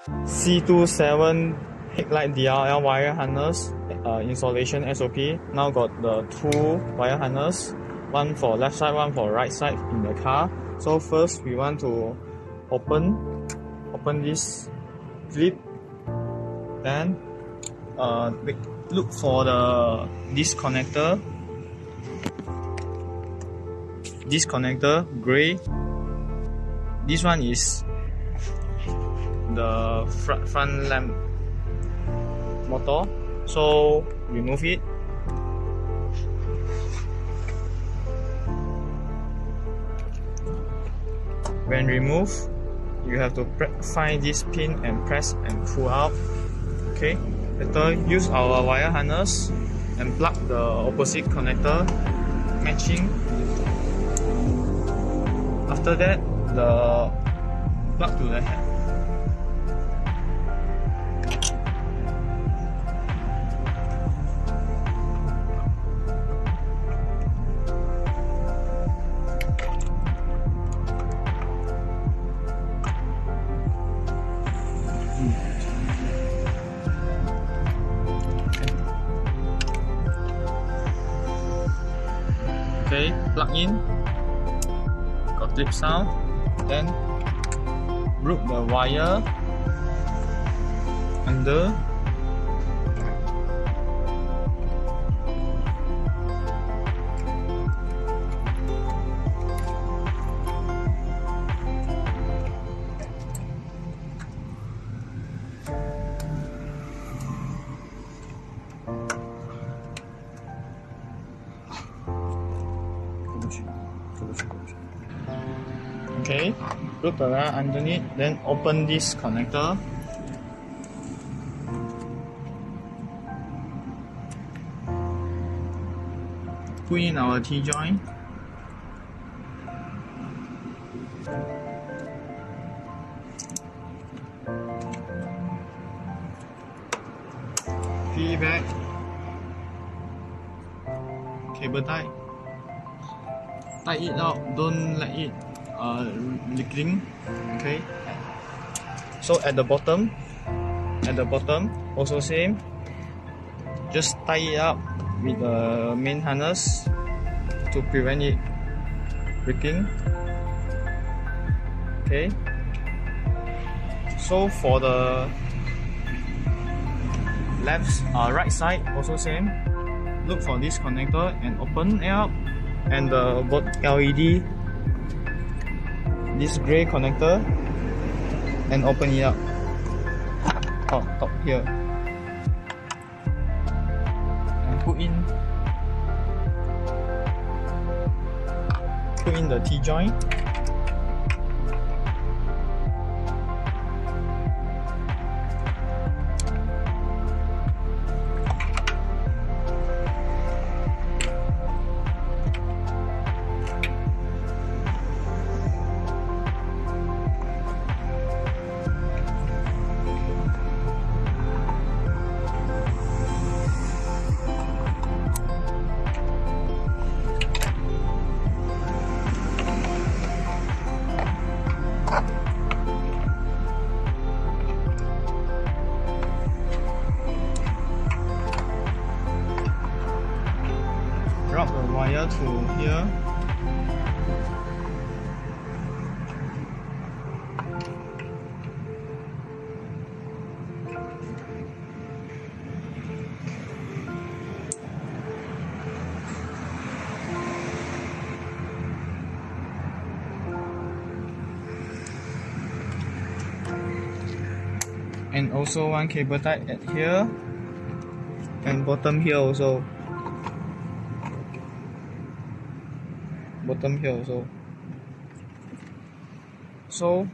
C27 Headlight DRL wire harness installation SOP. Now got the 2 wire harness, one for left side, one for right side in the car. So first we want to open this clip, then look for this connector gray. This one is the front lamp motor, so remove it. When remove, you have to find this pin and press and pull out. Okay, later use our wire harness and plug the opposite connector matching. After that, the plug to the head. Okay, plug in, got clip sound, then route the wire under. Okay, route the wire underneath, then open this connector. Put in our T-joint. Peel back. Cable tie. Tie it out, don't let it leaking. Okay, so at the bottom also same, just tie it up with the main harness to prevent it breaking. Okay, so for the right side also same, look for this connector and open it up, and the both LED, this gray connector, and open it up top here, and put in the T-joint. Route the wire to here. And also one cable tie at here, and bottom here also. So